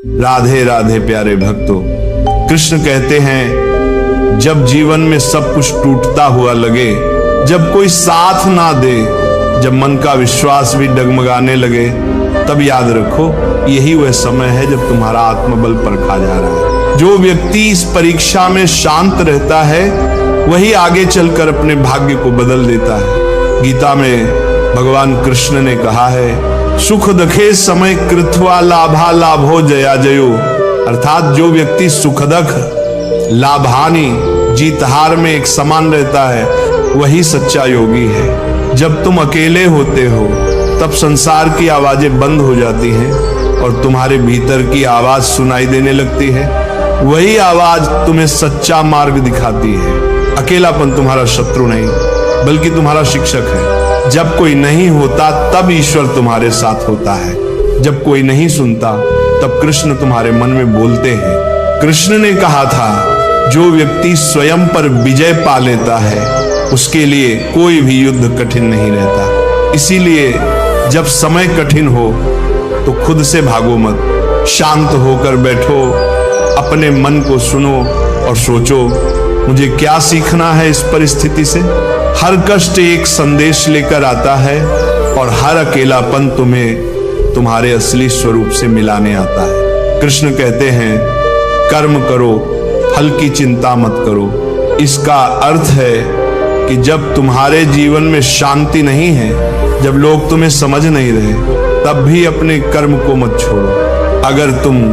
राधे राधे प्यारे भक्तों, कृष्ण कहते हैं जब जीवन में सब कुछ टूटता हुआ लगे, जब कोई साथ ना दे, जब मन का विश्वास भी डगमगाने लगे, तब याद रखो यही वह समय है जब तुम्हारा आत्मबल परखा जा रहा है। जो व्यक्ति इस परीक्षा में शांत रहता है वही आगे चलकर अपने भाग्य को बदल देता है। गीता में भगवान कृष्ण ने कहा है, सुख दखे समय कृत्वा लाभा लाभो जया जयो, अर्थात जो व्यक्ति सुखदख लाभानी जीत हार में एक समान रहता है वही सच्चा योगी है। जब तुम अकेले होते हो तब संसार की आवाजें बंद हो जाती हैं और तुम्हारे भीतर की आवाज सुनाई देने लगती है। वही आवाज तुम्हें सच्चा मार्ग दिखाती है। अकेलापन तुम्हारा शत्रु नहीं बल्कि तुम्हारा शिक्षक है। जब कोई नहीं होता तब ईश्वर तुम्हारे साथ होता है। जब कोई नहीं सुनता तब कृष्ण तुम्हारे मन में बोलते हैं। कृष्ण ने कहा था, जो व्यक्ति स्वयं पर विजय पा लेता है उसके लिए कोई भी युद्ध कठिन नहीं रहता। इसीलिए जब समय कठिन हो तो खुद से भागो मत, शांत होकर बैठो, अपने मन को सुनो और सोचो मुझे क्या सीखना है इस परिस्थिति से। हर कष्ट एक संदेश लेकर आता है और हर अकेलापन तुम्हें तुम्हारे असली स्वरूप से मिलाने आता है। कृष्ण कहते हैं, कर्म करो, फल की चिंता मत करो। इसका अर्थ है कि जब तुम्हारे जीवन में शांति नहीं है, जब लोग तुम्हें समझ नहीं रहे, तब भी अपने कर्म को मत छोड़ो। अगर तुम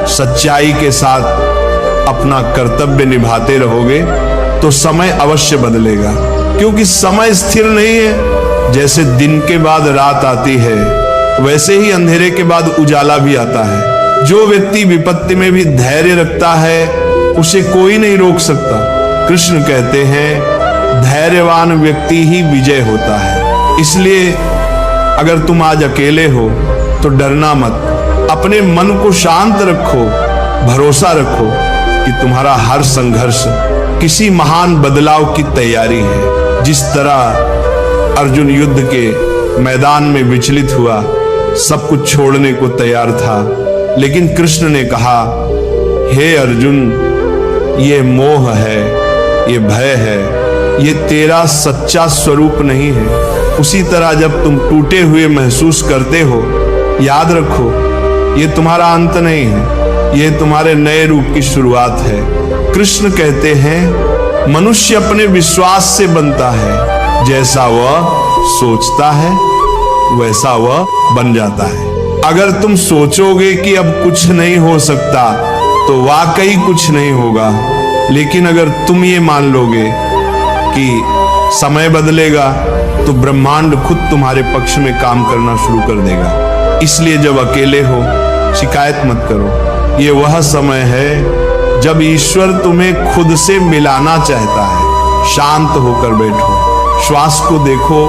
सच्चाई के साथ अपना कर्तव्य निभाते रहोगे तो समय अवश्य बदलेगा, क्योंकि समय स्थिर नहीं है। जैसे दिन के बाद रात आती है वैसे ही अंधेरे के बाद उजाला भी आता है। जो व्यक्ति विपत्ति में भी धैर्य रखता है उसे कोई नहीं रोक सकता। कृष्ण कहते हैं, धैर्यवान व्यक्ति ही विजय होता है। इसलिए अगर तुम आज अकेले हो तो डरना मत, अपने मन को शांत रखो, भरोसा रखो कि तुम्हारा हर संघर्ष किसी महान बदलाव की तैयारी है। जिस तरह अर्जुन युद्ध के मैदान में विचलित हुआ, सब कुछ छोड़ने को तैयार था, लेकिन कृष्ण ने कहा, हे अर्जुन, ये मोह है, ये भय है, ये तेरा सच्चा स्वरूप नहीं है। उसी तरह जब तुम टूटे हुए महसूस करते हो, याद रखो ये तुम्हारा अंत नहीं है, ये तुम्हारे नए रूप की शुरुआत है। कृष्ण कहते हैं, मनुष्य अपने विश्वास से बनता है, जैसा वह सोचता है वैसा वह बन जाता है। अगर तुम सोचोगे कि अब कुछ नहीं हो सकता तो वाकई कुछ नहीं होगा, लेकिन अगर तुम ये मान लोगे कि समय बदलेगा तो ब्रह्मांड खुद तुम्हारे पक्ष में काम करना शुरू कर देगा। इसलिए जब अकेले हो शिकायत मत करो। ये वह समय है जब ईश्वर तुम्हें खुद से मिलाना चाहता है। शांत होकर बैठो, श्वास को देखो,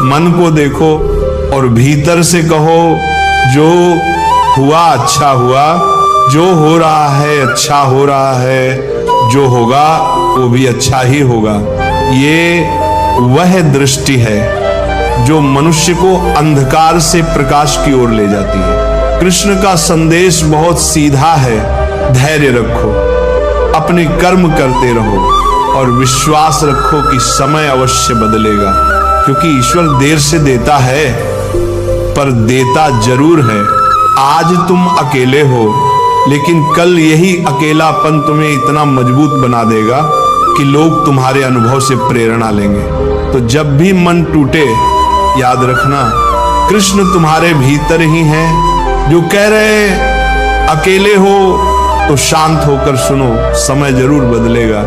मन को देखो और भीतर से कहो, जो हुआ अच्छा हुआ, जो हो रहा है अच्छा हो रहा है, जो होगा वो भी अच्छा ही होगा। ये वह दृष्टि है जो मनुष्य को अंधकार से प्रकाश की ओर ले जाती है। कृष्ण का संदेश बहुत सीधा है, धैर्य रखो, अपने कर्म करते रहो और विश्वास रखो कि समय अवश्य बदलेगा, क्योंकि ईश्वर देर से देता है पर देता जरूर है। आज तुम अकेले हो, लेकिन कल यही अकेलापन तुम्हें इतना मजबूत बना देगा कि लोग तुम्हारे अनुभव से प्रेरणा लेंगे। तो जब भी मन टूटे, याद रखना कृष्ण तुम्हारे भीतर ही हैं, जो कह रहे अकेले हो तो शांत होकर सुनो, समय जरूर बदलेगा।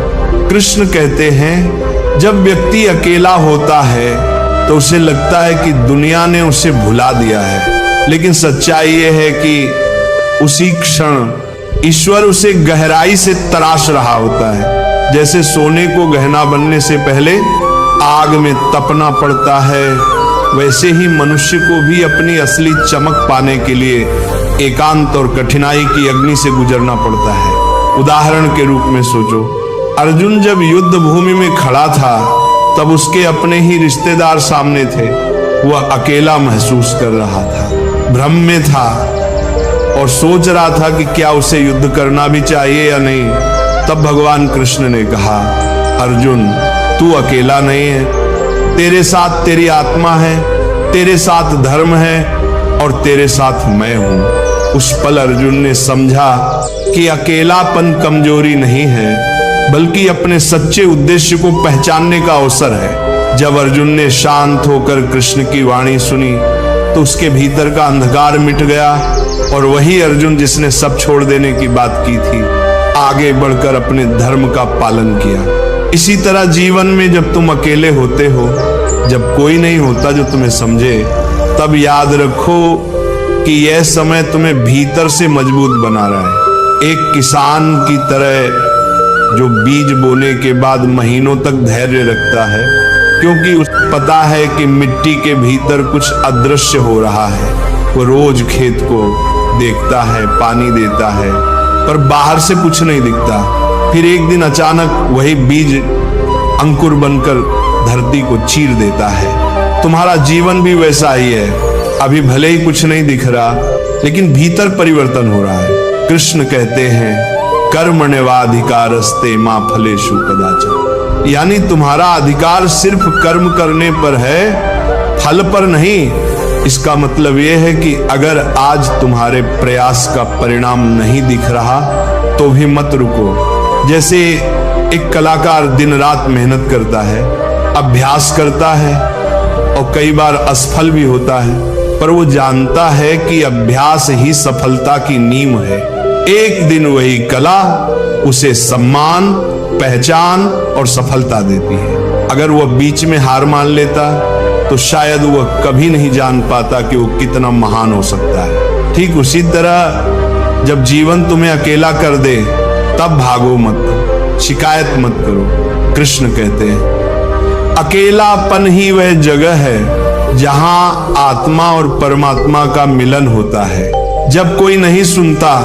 कृष्ण कहते हैं, जब व्यक्ति अकेला होता है तो उसे लगता है कि दुनिया ने उसे भुला दिया है, लेकिन सच्चाई ये है कि उसी क्षण ईश्वर उसे गहराई से तराश रहा होता है। जैसे सोने को गहना बनने से पहले आग में तपना पड़ता है, वैसे ही मनुष्य को भी अपनी असली चमक पाने के लिए एकांत और कठिनाई की अग्नि से गुजरना पड़ता है। उदाहरण के रूप में सोचो, अर्जुन जब युद्ध भूमि में खड़ा था तब उसके अपने ही रिश्तेदार सामने थे। वह अकेला महसूस कर रहा था, भ्रम में था और सोच रहा था कि क्या उसे युद्ध करना भी चाहिए या नहीं। तब भगवान कृष्ण ने कहा, अर्जुन तू अकेला नहीं है, तेरे साथ तेरी आत्मा है, तेरे साथ धर्म है और तेरे साथ मैं हूं। उस पल अर्जुन ने समझा कि अकेलापन कमजोरी नहीं है, बल्कि अपने सच्चे उद्देश्य को पहचानने का अवसर है। जब अर्जुन ने शांत होकर कृष्ण की वाणी सुनी तो उसके भीतर का अंधकार मिट गया और वही अर्जुन जिसने सब छोड़ देने की बात की थी, आगे बढ़कर अपने धर्म का पालन किया। इसी तरह जीवन में जब तुम अकेले होते हो, जब कोई नहीं होता जो तुम्हें समझे, तब याद रखो कि यह समय तुम्हें भीतर से मजबूत बना रहा है। एक किसान की तरह जो बीज बोने के बाद महीनों तक धैर्य रखता है, क्योंकि उसे पता है कि मिट्टी के भीतर कुछ अदृश्य हो रहा है। वो रोज खेत को देखता है, पानी देता है, पर बाहर से कुछ नहीं दिखता। फिर एक दिन अचानक वही बीज अंकुर बनकर धरती को चीर देता है। तुम्हारा जीवन भी वैसा ही है। अभी भले ही कुछ नहीं दिख रहा, लेकिन भीतर परिवर्तन हो रहा है। कृष्ण कहते हैं, कर्मण्येवाधिकारस्ते मा फलेषु कदाचन, यानी तुम्हारा अधिकार सिर्फ कर्म करने पर है, फल पर नहीं। इसका मतलब यह है कि अगर आज तुम्हारे प्रयास का परिणाम नहीं दिख रहा तो भी मत रुको। जैसे एक कलाकार दिन रात मेहनत करता है, अभ्यास करता है और कई बार असफल भी होता है, पर वो जानता है कि अभ्यास ही सफलता की नींव है। एक दिन वही कला उसे सम्मान, पहचान और सफलता देती है। अगर वह बीच में हार मान लेता तो शायद वह कभी नहीं जान पाता कि वो कितना महान हो सकता है। ठीक उसी तरह जब जीवन तुम्हें अकेला कर दे तब भागो मत, शिकायत मत करो। कृष्ण कहते हैं, अकेलापन ही वह जगह है जहां आत्मा और परमात्मा का मिलन होता है। जब कोई नहीं सुनता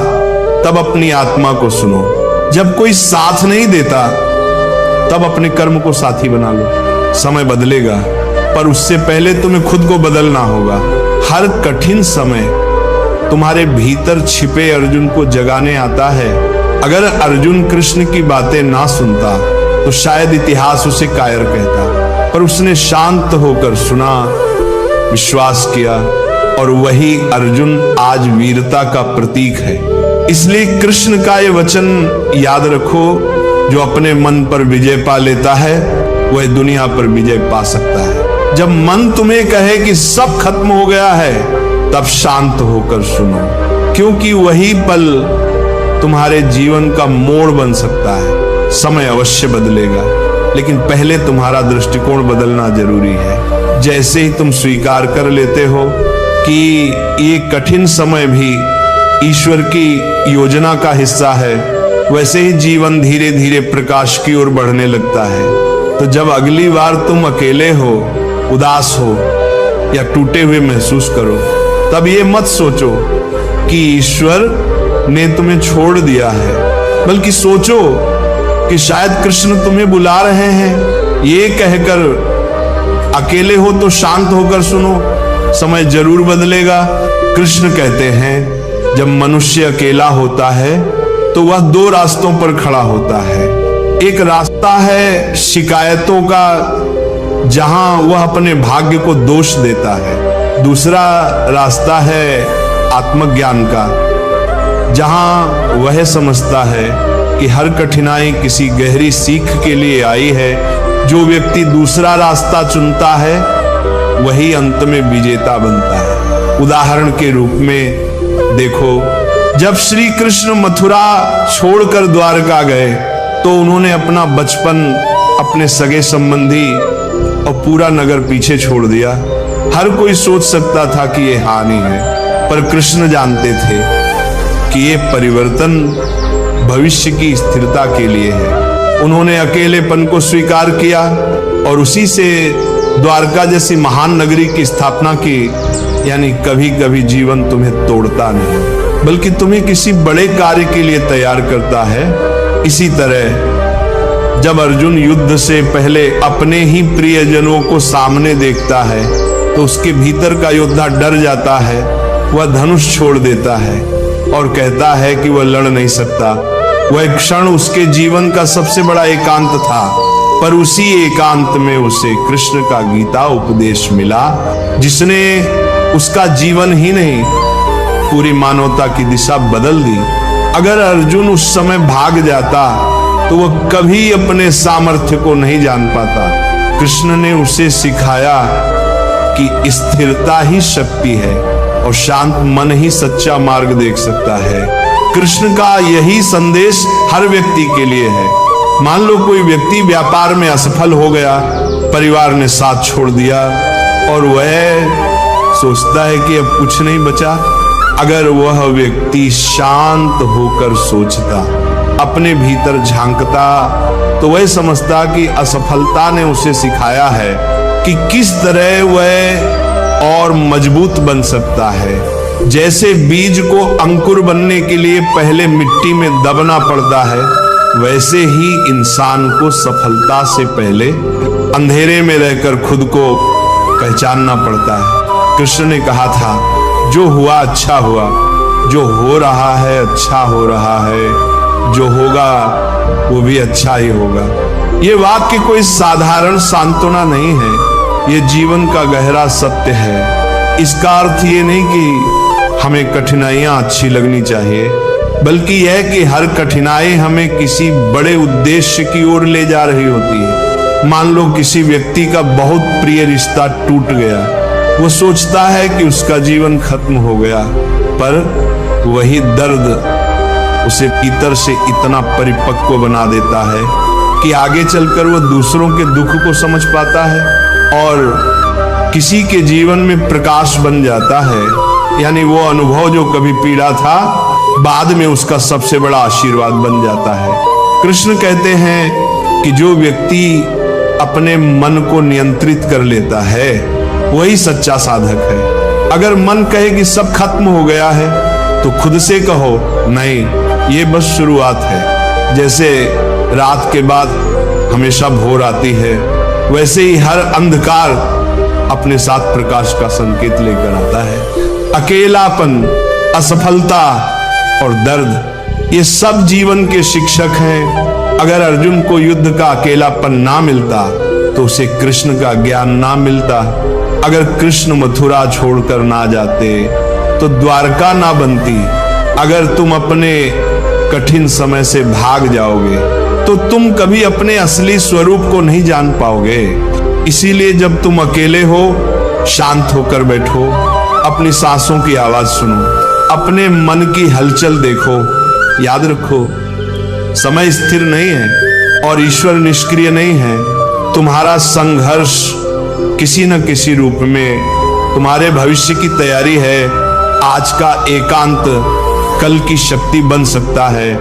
तब अपनी आत्मा को सुनो। जब कोई साथ नहीं देता तब अपने कर्म को साथी बना लो। समय बदलेगा, पर उससे पहले तुम्हें खुद को बदलना होगा। हर कठिन समय तुम्हारे भीतर छिपे अर्जुन को जगाने आता है। अगर अर्जुन कृष्ण की बातें ना सुनता तो शायद इतिहास उसे कायर कहता, पर उसने शांत होकर सुना, विश्वास किया, और वही अर्जुन आज वीरता का प्रतीक है। इसलिए कृष्ण का ये वचन याद रखो, जो अपने मन पर विजय पा लेता है वह दुनिया पर विजय पा सकता है। जब मन तुम्हें कहे कि सब खत्म हो गया है, तब शांत होकर सुनो, क्योंकि वही पल तुम्हारे जीवन का मोड़ बन सकता है। समय अवश्य बदलेगा, लेकिन पहले तुम्हारा दृष्टिकोण बदलना जरूरी है। जैसे ही तुम स्वीकार कर लेते हो कि ये कठिन समय भी ईश्वर की योजना का हिस्सा है, वैसे ही जीवन धीरे धीरे प्रकाश की ओर बढ़ने लगता है। तो जब अगली बार तुम अकेले हो, उदास हो या टूटे हुए महसूस करो, तब ये मत सोचो कि ईश्वर ने तुम्हें छोड़ दिया है, बल्कि सोचो कि शायद कृष्ण तुम्हें बुला रहे हैं। ये कहकर अकेले हो तो शांत होकर सुनो, समय जरूर बदलेगा। कृष्ण कहते हैं, जब मनुष्य अकेला होता है तो वह दो रास्तों पर खड़ा होता है। एक रास्ता है शिकायतों का, जहां वह अपने भाग्य को दोष देता है। दूसरा रास्ता है आत्मज्ञान का, जहां वह समझता है कि हर कठिनाई किसी गहरी सीख के लिए आई है। जो व्यक्ति दूसरा रास्ता चुनता है वही अंत में विजेता बनता है। उदाहरण के रूप में देखो, जब श्री कृष्ण मथुरा छोड़कर द्वारका गए तो उन्होंने अपना बचपन, अपने सगे संबंधी और पूरा नगर पीछे छोड़ दिया। हर कोई सोच सकता था कि यह हानि है, पर कृष्ण जानते थे कि यह परिवर्तन भविष्य की स्थिरता के लिए है। उन्होंने अकेलेपन को स्वीकार किया और उसी से द्वारका जैसी महान नगरी की स्थापना की। यानी कभी कभी जीवन तुम्हें तोड़ता नहीं, बल्कि तुम्हें किसी बड़े कार्य के लिए तैयार करता है। इसी तरह जब अर्जुन युद्ध से पहले अपने ही प्रियजनों को सामने देखता है तो उसके भीतर का योद्धा डर जाता है, वह धनुष छोड़ देता है और कहता है कि वह लड़ नहीं सकता। वह क्षण उसके जीवन का सबसे बड़ा एकांत था, पर उसी एकांत में उसे कृष्ण का गीता उपदेश मिला, जिसने उसका जीवन ही नहीं पूरी मानवता की दिशा बदल दी। अगर अर्जुन उस समय भाग जाता तो वह कभी अपने सामर्थ्य को नहीं जान पाता। कृष्ण ने उसे सिखाया कि स्थिरता ही शक्ति है और शांत मन ही सच्चा मार्ग देख सकता है। कृष्ण का यही संदेश हर व्यक्ति के लिए है। मान लो कोई व्यक्ति व्यापार में असफल हो गया, परिवार ने साथ छोड़ दिया और वह सोचता है कि अब कुछ नहीं बचा। अगर वह व्यक्ति शांत होकर सोचता, अपने भीतर झांकता, तो वह समझता कि असफलता ने उसे सिखाया है कि किस तरह वह और मजबूत बन सकता है। जैसे बीज को अंकुर बनने के लिए पहले मिट्टी में दबना पड़ता है, वैसे ही इंसान को सफलता से पहले अंधेरे में रहकर खुद को पहचानना पड़ता है। कृष्ण ने कहा था, जो हुआ अच्छा हुआ, जो हो रहा है अच्छा हो रहा है, जो होगा वो भी अच्छा ही होगा। ये वाक्य कोई साधारण सांत्वना नहीं है, ये जीवन का गहरा सत्य है। इसका अर्थ ये नहीं कि हमें कठिनाइयां अच्छी लगनी चाहिए, बल्कि यह कि हर कठिनाई हमें किसी बड़े उद्देश्य की ओर ले जा रही होती है। मान लो किसी व्यक्ति का बहुत प्रिय रिश्ता टूट गया, वो सोचता है कि उसका जीवन खत्म हो गया, पर वही दर्द उसे भीतर से इतना परिपक्व बना देता है कि आगे चलकर वो दूसरों के दुख को समझ पाता है और किसी के जीवन में प्रकाश बन जाता है। यानी वो अनुभव जो कभी पीड़ा था, बाद में उसका सबसे बड़ा आशीर्वाद बन जाता है। कृष्ण कहते हैं कि जो व्यक्ति अपने मन को नियंत्रित कर लेता है, वही सच्चा साधक है। अगर मन कहे कि सब खत्म हो गया है, तो खुद से कहो, नहीं, ये बस शुरुआत है। जैसे रात के बाद हमेशा भोर आती है, वैसे ही हर अंधकार अपने साथ प्रकाश का संकेत लेकर आता है। अकेलापन, असफलता और दर्द, ये सब जीवन के शिक्षक हैं। अगर अर्जुन को युद्ध का अकेलापन ना मिलता तो उसे कृष्ण का ज्ञान ना मिलता। अगर कृष्ण मथुरा छोड़कर ना जाते तो द्वारका ना बनती। अगर तुम अपने कठिन समय से भाग जाओगे तो तुम कभी अपने असली स्वरूप को नहीं जान पाओगे। इसीलिए जब तुम अकेले हो, शांत होकर बैठो, अपनी सांसों की आवाज सुनो, अपने मन की हलचल देखो। याद रखो, समय स्थिर नहीं है और ईश्वर निष्क्रिय नहीं है। तुम्हारा संघर्ष किसी न किसी रूप में तुम्हारे भविष्य की तैयारी है। आज का एकांत कल की शक्ति बन सकता है,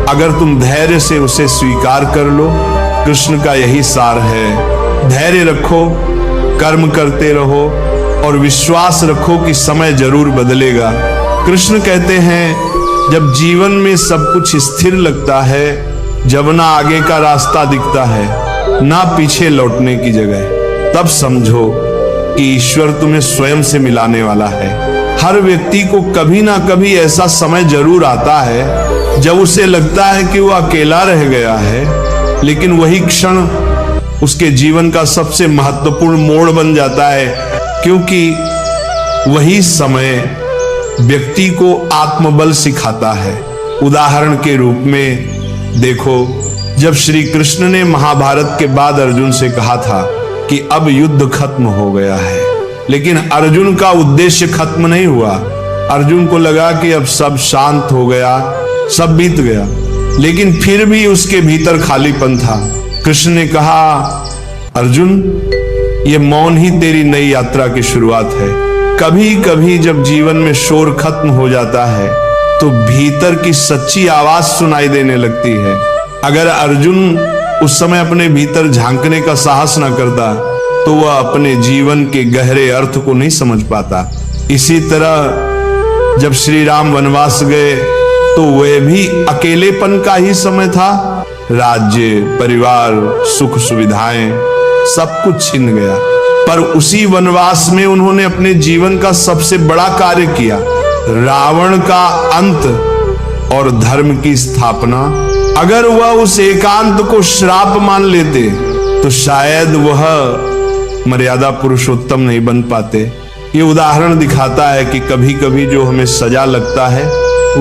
अगर तुम धैर्य से उसे स्वीकार कर लो। कृष्ण का यही सार है। धैर्य रखो, कर्म करते रहो और विश्वास रखो कि समय जरूर बदलेगा। कृष्ण कहते हैं, जब जीवन में सब कुछ स्थिर लगता है, जब ना आगे का रास्ता दिखता है, ना पीछे लौटने की जगह, तब समझो कि ईश्वर तुम्हें स्वयं से मिलाने वाला है। हर व्यक्ति को कभी ना कभी ऐसा समय जरूर आता है जब उसे लगता है कि वो अकेला रह गया है, लेकिन वही क्षण उसके जीवन का सबसे महत्वपूर्ण मोड़ बन जाता है, क्योंकि वही समय व्यक्ति को आत्मबल सिखाता है। उदाहरण के रूप में देखो, जब श्री कृष्ण ने महाभारत के बाद अर्जुन से कहा था कि अब युद्ध खत्म हो गया है, लेकिन अर्जुन का उद्देश्य खत्म नहीं हुआ। अर्जुन को लगा कि अब सब शांत हो गया, सब बीत गया, लेकिन फिर भी उसके भीतर खालीपन था। कृष्ण ने कहा, अर्जुन, ये मौन ही तेरी नई यात्रा की शुरुआत है। कभी कभी जब जीवन में शोर खत्म हो जाता है तो भीतर की सच्ची आवाज सुनाई देने लगती है। अगर अर्जुन उस समय अपने भीतर झांकने का साहस न करता तो वह अपने जीवन के गहरे अर्थ को नहीं समझ पाता। इसी तरह जब श्री राम वनवास गए तो वह भी अकेलेपन का ही समय था। राज्य, परिवार, सुख सुविधाएं सब कुछ छिन गया, पर उसी वनवास में उन्होंने अपने जीवन का सबसे बड़ा कार्य किया। रावण का अंत और धर्म की स्थापना। अगर वह उस एकांत को श्राप मान लेते तो शायद वह मर्यादा पुरुषोत्तम नहीं बन पाते। ये उदाहरण दिखाता है कि कभी कभी जो हमें सजा लगता है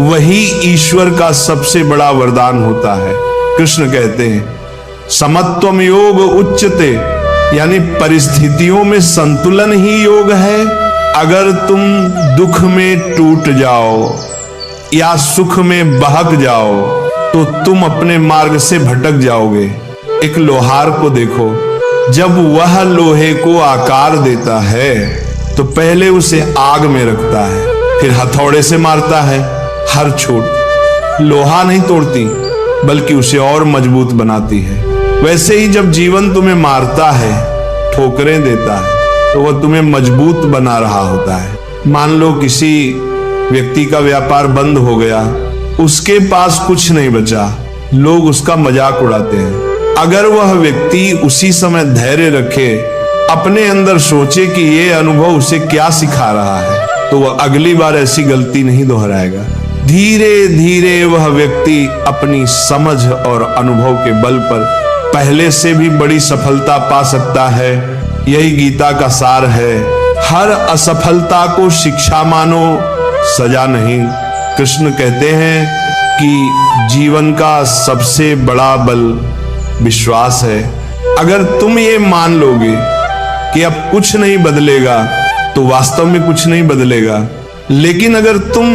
वही ईश्वर का सबसे बड़ा वरदान होता है। कृष्ण कहते हैं समत्वम योग उच्चते, यानी परिस्थितियों में संतुलन ही योग है। अगर तुम दुख में टूट जाओ या सुख में बहक जाओ तो तुम अपने मार्ग से भटक जाओगे। एक लोहार को देखो, जब वह लोहे को आकार देता है तो पहले उसे आग में रखता है, फिर हथौड़े से मारता है। हर चोट लोहा नहीं तोड़ती बल्कि उसे और मजबूत बनाती है। वैसे ही जब जीवन तुम्हें मारता है, ठोकरें देता है, तो वह तुम्हें मजबूत बना रहा होता है। मान लो किसी व्यक्ति का व्यापार बंद हो गया, उसके पास कुछ नहीं बचा, लोग उसका मजाक उड़ाते हैं। अगर वह व्यक्ति उसी समय धैर्य रखे, अपने अंदर सोचे कि यह अनुभव उसे क्या सिखा रहा है, तो वह अगली बार ऐसी गलती नहीं दोहराएगा। धीरे धीरे वह व्यक्ति अपनी समझ और अनुभव के बल पर पहले से भी बड़ी सफलता पा सकता है। यही गीता का सार है। हर असफलता को शिक्षा मानो, सजा नहीं। कृष्ण कहते हैं कि जीवन का सबसे बड़ा बल विश्वास है। अगर तुम ये मान लोगे कि अब कुछ नहीं बदलेगा तो वास्तव में कुछ नहीं बदलेगा। लेकिन अगर तुम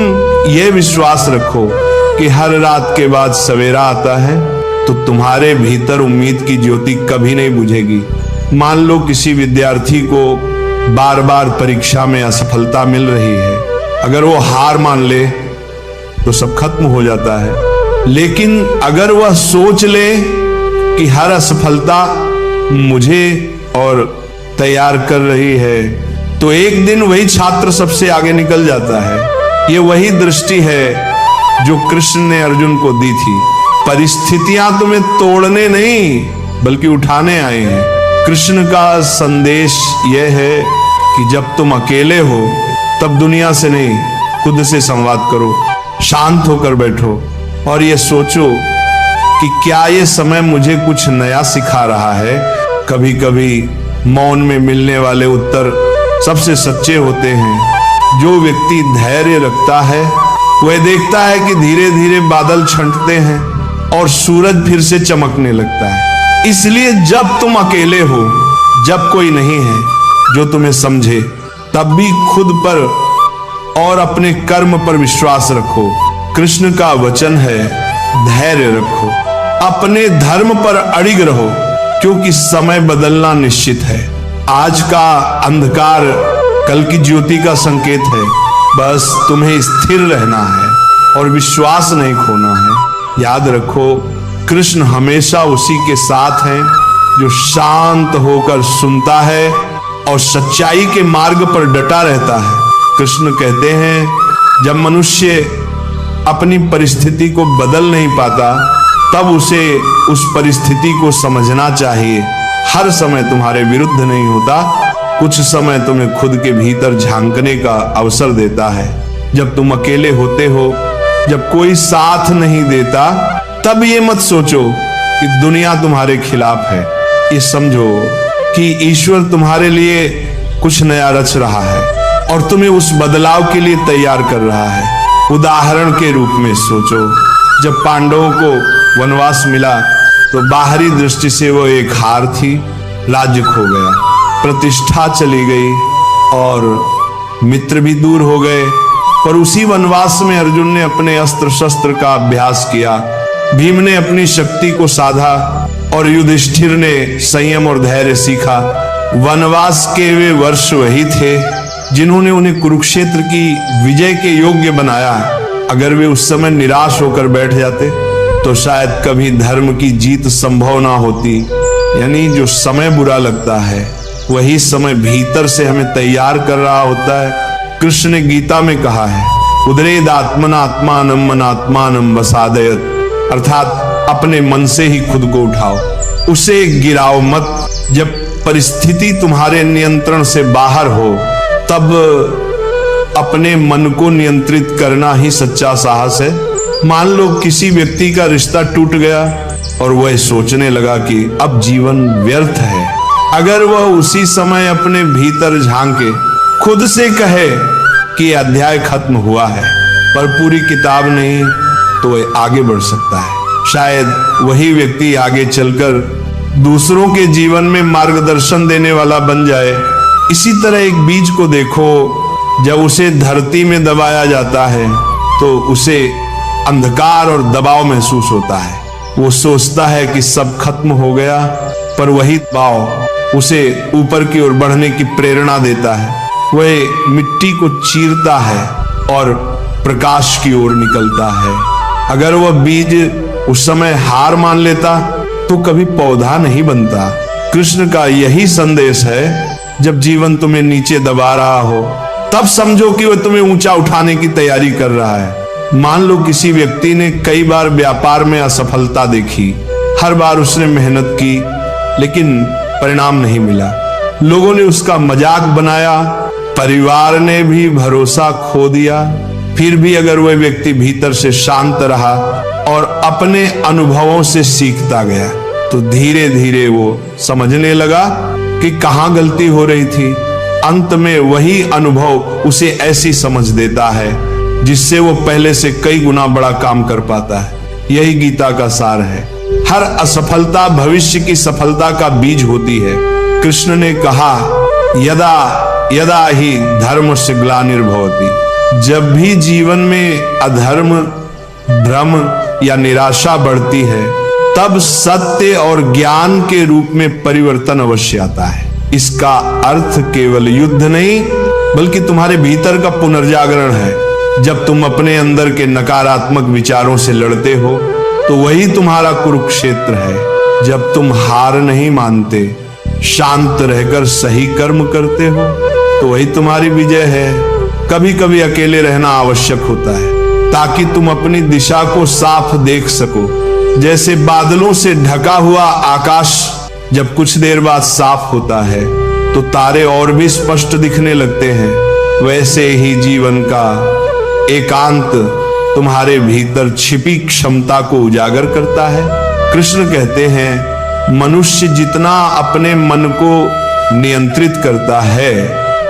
ये विश्वास रखो कि हर रात के बाद सवेरा आता है तो तुम्हारे भीतर उम्मीद की ज्योति कभी नहीं बुझेगी। मान लो किसी विद्यार्थी को बार बार परीक्षा में असफलता मिल रही है, अगर वो हार मान ले तो सब खत्म हो जाता है। लेकिन अगर वह सोच ले कि हर असफलता मुझे और तैयार कर रही है, तो एक दिन वही छात्र सबसे आगे निकल जाता है। ये वही दृष्टि है जो कृष्ण ने अर्जुन को दी थी। परिस्थितियां तुम्हें तोड़ने नहीं बल्कि उठाने आए हैं। कृष्ण का संदेश यह है कि जब तुम अकेले हो तब दुनिया से नहीं, खुद से संवाद करो, शांत होकर बैठो और ये सोचो कि क्या ये समय मुझे कुछ नया सिखा रहा है। कभी कभी मौन में मिलने वाले उत्तर सबसे सच्चे होते हैं। जो व्यक्ति धैर्य रखता है वह देखता है कि धीरे धीरे बादल छंटते हैं और सूरज फिर से चमकने लगता है। इसलिए जब तुम अकेले हो, जब कोई नहीं है जो तुम्हें समझे, तब भी खुद पर और अपने कर्म पर विश्वास रखो। कृष्ण का वचन है धैर्य रखो, अपने धर्म पर अड़िग रहो, क्योंकि समय बदलना निश्चित है। आज का अंधकार कल की ज्योति का संकेत है। बस तुम्हें स्थिर रहना है और विश्वास नहीं खोना है। याद रखो, कृष्ण हमेशा उसी के साथ हैं जो शांत होकर सुनता है और सच्चाई के मार्ग पर डटा रहता है। कृष्ण कहते हैं जब मनुष्य अपनी परिस्थिति को बदल नहीं पाता तब उसे उस परिस्थिति को समझना चाहिए। हर समय तुम्हारे विरुद्ध नहीं होता, कुछ समय तुम्हें खुद के भीतर झांकने का अवसर देता है। जब तुम अकेले होते हो, जब कोई साथ नहीं देता, तब ये मत सोचो कि दुनिया तुम्हारे खिलाफ है। ये समझो कि ईश्वर तुम्हारे लिए कुछ नया रच रहा है और तुम्हें उस बदलाव के लिए तैयार कर रहा है। उदाहरण के रूप में सोचो, जब पांडवों को वनवास मिला तो बाहरी दृष्टि से वो एक हार थी, राज्य खो गया, प्रतिष्ठा चली गई और मित्र भी दूर हो गए। पर उसी वनवास में अर्जुन ने अपने अस्त्र शस्त्र का अभ्यास किया, भीम ने अपनी शक्ति को साधा और युधिष्ठिर ने संयम और धैर्य सीखा। वनवास के वे वर्ष वही थे जिन्होंने उन्हें कुरुक्षेत्र की विजय के योग्य बनाया। अगर वे उस समय निराश होकर बैठ जाते तो शायद कभी धर्म की जीत संभव ना होती। यानी जो समय बुरा लगता है वही समय भीतर से हमें तैयार कर रहा होता है। कृष्ण ने गीता में कहा है उदरेद आत्मनात्मानम मनात्मानम वसादयत, अर्थात अपने मन से ही खुद को उठाओ, उसे गिराओ मत। जब परिस्थिति तुम्हारे नियंत्रण से बाहर हो तब अपने मन को नियंत्रित करना ही सच्चा साहस है। मान लो किसी व्यक्ति का रिश्ता टूट गया और वह सोचने लगा कि अब जीवन व्यर्थ है। अगर वह उसी समय अपने भीतर झांके खुद से कहे कि अध्याय खत्म हुआ है पर पूरी किताब नहीं, तो वह आगे बढ़ सकता है। शायद वही व्यक्ति आगे चलकर दूसरों के जीवन में मार्गदर्शन देने वाला बन जाए। इसी तरह एक बीज को देखो, जब उसे धरती में दबाया जाता है तो उसे अंधकार और दबाव महसूस होता है। वो सोचता है कि सब खत्म हो गया, पर वही दबाव उसे ऊपर की ओर बढ़ने की प्रेरणा देता है। वह मिट्टी को चीरता है और प्रकाश की ओर निकलता है। अगर वह बीज उस समय हार मान लेता तो कभी पौधा नहीं बनता। कृष्ण का यही संदेश है, जब जीवन तुम्हें नीचे दबा रहा हो तब समझो कि वह तुम्हें ऊंचा उठाने की तैयारी कर रहा है। मान लो किसी व्यक्ति ने कई बार व्यापार में असफलता देखी, हर बार उसने मेहनत की लेकिन परिणाम नहीं मिला। लोगों ने उसका मजाक बनाया, परिवार ने भी भरोसा खो दिया। फिर भी अगर वह व्यक्ति भीतर से शांत रहा और अपने अनुभवों से सीखता गया तो धीरे धीरे वो समझने लगा कि कहां गलती हो रही थी। अंत में वही अनुभव उसे ऐसी समझ देता है जिससे वो पहले से कई गुना बड़ा काम कर पाता है। यही गीता का सार है। हर असफलता भविष्य की सफलता का बीज होती है। कृष्ण ने कहा, यदा यदा ही धर्मस्य ग्लानिर्भवति। जब भी जीवन में अधर्म, भ्रम या निराशा बढ़ती है तब सत्य और ज्ञान के रूप में परिवर्तन अवश्य आता है। इसका अर्थ केवल युद्ध नहीं बल्कि तुम्हारे भीतर का पुनर्जागरण है। जब तुम अपने अंदर के नकारात्मक विचारों से लड़ते हो तो वही तुम्हारा कुरुक्षेत्र है। जब तुम हार नहीं मानते, शांत रहकर सही कर्म करते हो तो वही तुम्हारी विजय है। कभी कभी अकेले रहना आवश्यक होता है ताकि तुम अपनी दिशा को साफ देख सको। जैसे बादलों से ढका हुआ आकाश जब कुछ देर बाद साफ होता है तो तारे और भी स्पष्ट दिखने लगते हैं, वैसे ही जीवन का एकांत तुम्हारे भीतर छिपी क्षमता को उजागर करता है। कृष्ण कहते हैं, मनुष्य जितना अपने मन को नियंत्रित करता है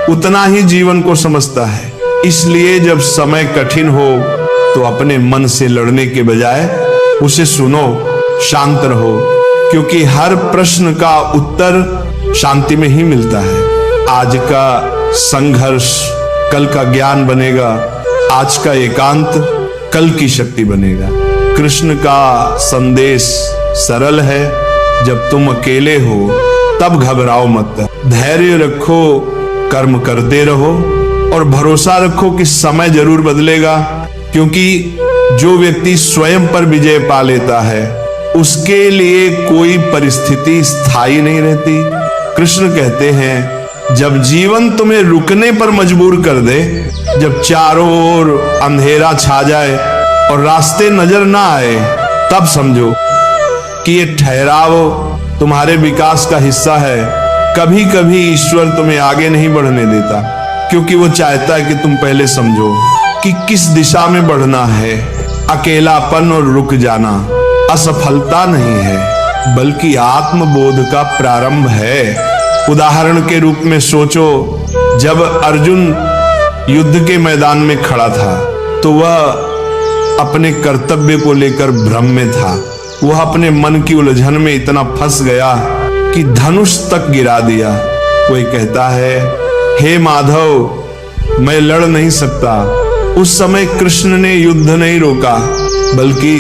उतना ही जीवन को समझता है। इसलिए जब समय कठिन हो तो अपने मन से लड़ने के बजाय उसे सुनो, शांत रहो, क्योंकि हर प्रश्न का उत्तर शांति में ही मिलता है। आज का संघर्ष कल का ज्ञान बनेगा, आज का एकांत कल की शक्ति बनेगा। कृष्ण का संदेश सरल है, जब तुम अकेले हो तब घबराओ मत, धैर्य रखो, कर्म करते रहो और भरोसा रखो कि समय जरूर बदलेगा। क्योंकि जो व्यक्ति स्वयं पर विजय पा लेता है उसके लिए कोई परिस्थिति स्थायी नहीं रहती। कृष्ण कहते हैं, जब जीवन तुम्हें रुकने पर मजबूर कर दे, जब चारों ओर अंधेरा छा जाए और रास्ते नजर ना आए, तब समझो कि ये ठहराव तुम्हारे विकास का हिस्सा है। कभी कभी ईश्वर तुम्हें आगे नहीं बढ़ने देता क्योंकि वो चाहता है कि तुम पहले समझो कि किस दिशा में बढ़ना है। अकेलापन और रुक जाना असफलता नहीं है बल्कि आत्मबोध का प्रारंभ है। उदाहरण के रूप में सोचो, जब अर्जुन युद्ध के मैदान में खड़ा था तो वह अपने कर्तव्य को लेकर भ्रम में था। वह अपने मन की उलझन में इतना फंस गया कि धनुष तक गिरा दिया। कोई कहता है, हे माधव मैं लड़ नहीं सकता। उस समय कृष्ण ने युद्ध नहीं रोका बल्कि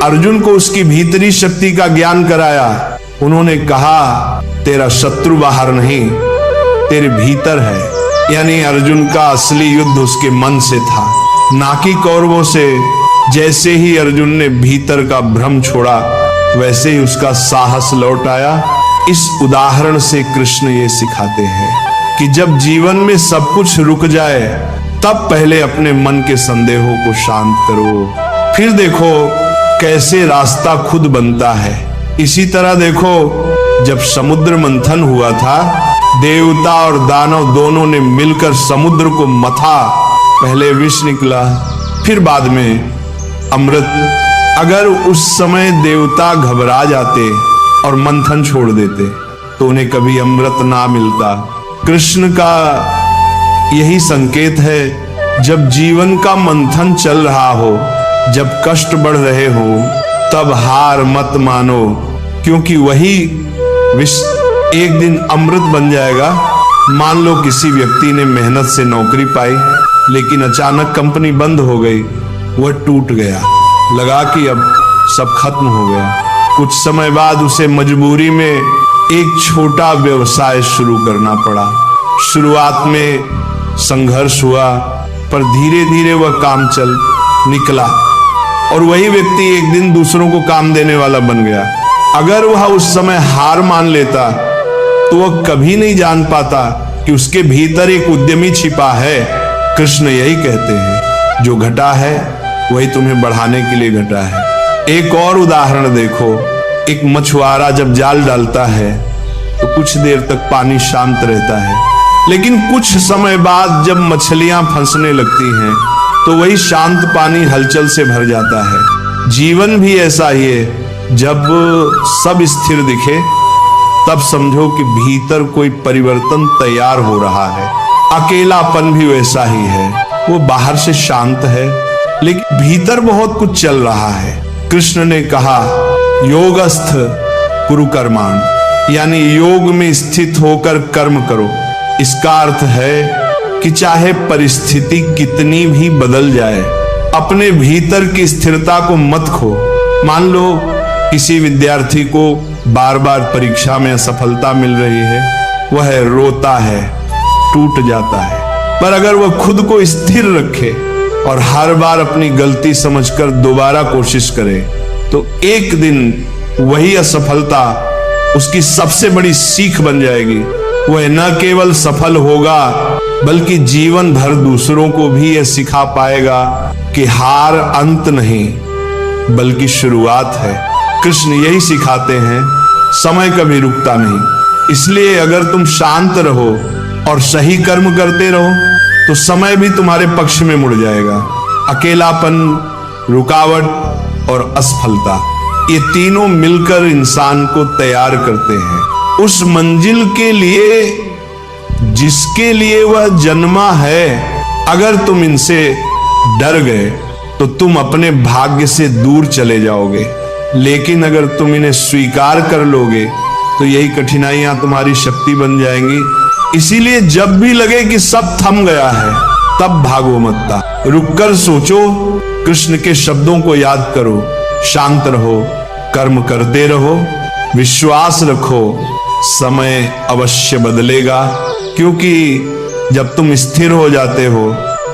अर्जुन को उसकी भीतरी शक्ति का ज्ञान कराया। उन्होंने कहा, तेरा शत्रु बाहर नहीं तेरे भीतर है। यानी अर्जुन का असली युद्ध उसके मन से था, ना कि कौरवों से। जैसे ही अर्जुन ने भीतर का भ्रम छोड़ा वैसे ही उसका साहस लौट आया। इस उदाहरण से कृष्ण ये सिखाते हैं कि जब जीवन में सब कुछ रुक जाए तब पहले अपने मन के संदेहों को शांत करो, फिर देखो कैसे रास्ता खुद बनता है। इसी तरह देखो, जब समुद्र मंथन हुआ था, देवता और दानव दोनों ने मिलकर समुद्र को मथा पहले विष निकला, फिर बाद में अमृत। अगर उस समय देवता घबरा जाते और मंथन छोड़ देते तो उन्हें कभी अमृत ना मिलता। कृष्ण का यही संकेत है, जब जीवन का मंथन चल रहा हो, जब कष्ट बढ़ रहे हो, तब हार मत मानो, क्योंकि वही विष एक दिन अमृत बन जाएगा। मान लो किसी व्यक्ति ने मेहनत से नौकरी पाई, लेकिन अचानक कंपनी बंद हो गई, वह टूट गया, लगा कि अब सब खत्म हो गया। कुछ समय बाद उसे मजबूरी में एक छोटा व्यवसाय शुरू करना पड़ा। शुरुआत में संघर्ष हुआ, पर धीरे धीरे वह काम चल निकला और वही व्यक्ति एक दिन दूसरों को काम देने वाला बन गया। अगर वह उस समय हार मान लेता तो वह कभी नहीं जान पाता कि उसके भीतर एक उद्यमी छिपा है। कृष्ण यही कहते हैं, जो घटा है वही तुम्हें बढ़ाने के लिए घटा है। एक और उदाहरण देखो, एक मछुआरा जब जाल डालता है तो कुछ देर तक पानी शांत रहता है, लेकिन कुछ समय बाद जब मछलियां फंसने लगती हैं तो वही शांत पानी हलचल से भर जाता है। जीवन भी ऐसा ही है, जब सब स्थिर दिखे तब समझो कि भीतर कोई परिवर्तन तैयार हो रहा है। अकेलापन भी वैसा ही है, वो बाहर से शांत है लेकिन भीतर बहुत कुछ चल रहा है। कृष्ण ने कहा, योगस्थ कुरु कर्माण, यानी योग में स्थित होकर कर्म करो। इसका अर्थ है कि चाहे परिस्थिति कितनी भी बदल जाए, अपने भीतर की स्थिरता को मत खो। मान लो किसी विद्यार्थी को बार बार परीक्षा में असफलता मिल रही है, वह रोता है, टूट जाता है, पर अगर वह खुद को स्थिर रखे और हर बार अपनी गलती समझकर दोबारा कोशिश करे तो एक दिन वही असफलता उसकी सबसे बड़ी सीख बन जाएगी। वह न केवल सफल होगा बल्कि जीवन भर दूसरों को भी यह सिखा पाएगा कि हार अंत नहीं बल्कि शुरुआत है। कृष्ण यही सिखाते हैं, समय कभी रुकता नहीं। इसलिए अगर तुम शांत रहो और सही कर्म करते रहो तो समय भी तुम्हारे पक्ष में मुड़ जाएगा। अकेलापन, रुकावट और असफलता, ये तीनों मिलकर इंसान को तैयार करते हैं उस मंजिल के लिए जिसके लिए वह जन्मा है। अगर तुम इनसे डर गए तो तुम अपने भाग्य से दूर चले जाओगे, लेकिन अगर तुम इन्हें स्वीकार कर लोगे तो यही कठिनाइयां तुम्हारी शक्ति बन जाएंगी। इसीलिए जब भी लगे कि सब थम गया है तब भागो मत, रुककर सोचो, कृष्ण के शब्दों को याद करो, शांत रहो, कर्म करते रहो, विश्वास रखो, समय अवश्य बदलेगा। क्योंकि जब तुम स्थिर हो जाते हो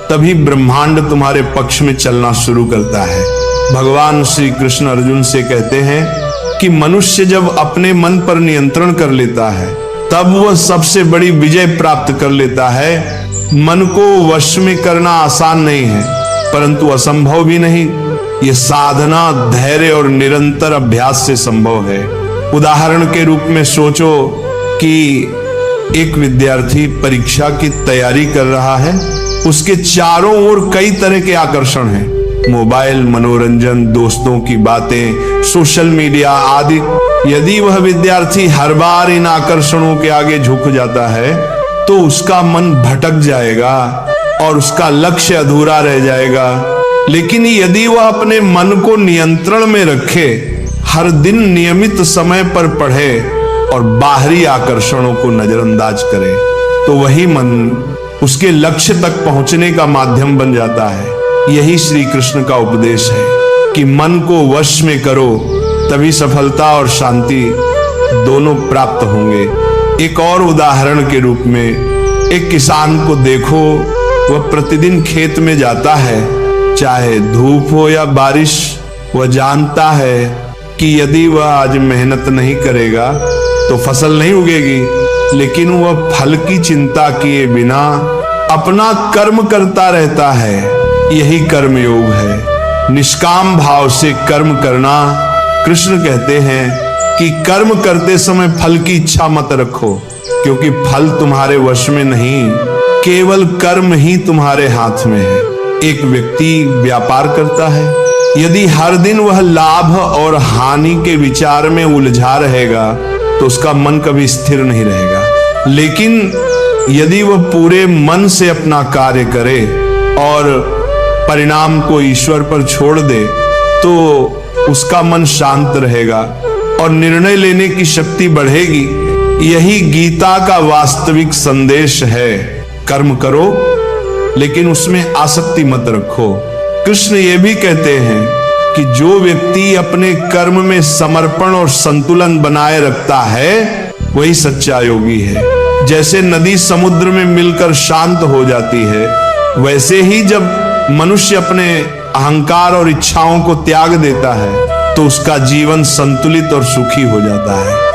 तभी ब्रह्मांड तुम्हारे पक्ष में चलना शुरू करता है। भगवान श्री कृष्ण अर्जुन से कहते हैं कि मनुष्य जब अपने मन पर नियंत्रण कर लेता है तब वह सबसे बड़ी विजय प्राप्त कर लेता है। मन को वश में करना आसान नहीं है, परंतु असंभव भी नहीं। यह साधना, धैर्य और निरंतर अभ्यास से संभव है। उदाहरण के रूप में सोचो कि एक विद्यार्थी परीक्षा की तैयारी कर रहा है, उसके चारों ओर कई तरह के आकर्षण हैं, मोबाइल, मनोरंजन, दोस्तों की बातें, सोशल मीडिया आदि। यदि वह विद्यार्थी हर बार इन आकर्षणों के आगे झुक जाता है तो उसका मन भटक जाएगा और उसका लक्ष्य अधूरा रह जाएगा। लेकिन यदि वह अपने मन को नियंत्रण में रखे, हर दिन नियमित समय पर पढ़े और बाहरी आकर्षणों को नजरअंदाज करे, तो वही मन उसके लक्ष्य तक पहुंचने का माध्यम बन जाता है। यही श्री कृष्ण का उपदेश है कि मन को वश में करो, तभी सफलता और शांति दोनों प्राप्त होंगे। एक और उदाहरण के रूप में एक किसान को देखो, वह प्रतिदिन खेत में जाता है, चाहे धूप हो या बारिश। वह जानता है कि यदि वह आज मेहनत नहीं करेगा तो फसल नहीं उगेगी, लेकिन वह फल की चिंता किए बिना अपना कर्म करता रहता है। यही कर्म योग है, निष्काम भाव से कर्म करना। कृष्ण कहते हैं कि कर्म करते समय फल की इच्छा मत रखो, क्योंकि फल तुम्हारे वश में नहीं, केवल कर्म ही तुम्हारे हाथ में है। एक व्यक्ति व्यापार करता है, यदि हर दिन वह लाभ और हानि के विचार में उलझा रहेगा तो उसका मन कभी स्थिर नहीं रहेगा। लेकिन यदि वह पूरे मन से अपना कार्य करे और परिणाम को ईश्वर पर छोड़ दे तो उसका मन शांत रहेगा और निर्णय लेने की शक्ति बढ़ेगी। यही गीता का वास्तविक संदेश है। कर्म करो लेकिन उसमें आसक्ति मत रखो। कृष्ण ये भी कहते हैं कि जो व्यक्ति अपने कर्म में समर्पण और संतुलन बनाए रखता है वही सच्चा योगी है। जैसे नदी समुद्र में मिलकर शांत हो जाती है, वैसे ही जब मनुष्य अपने अहंकार और इच्छाओं को त्याग देता है तो उसका जीवन संतुलित और सुखी हो जाता है।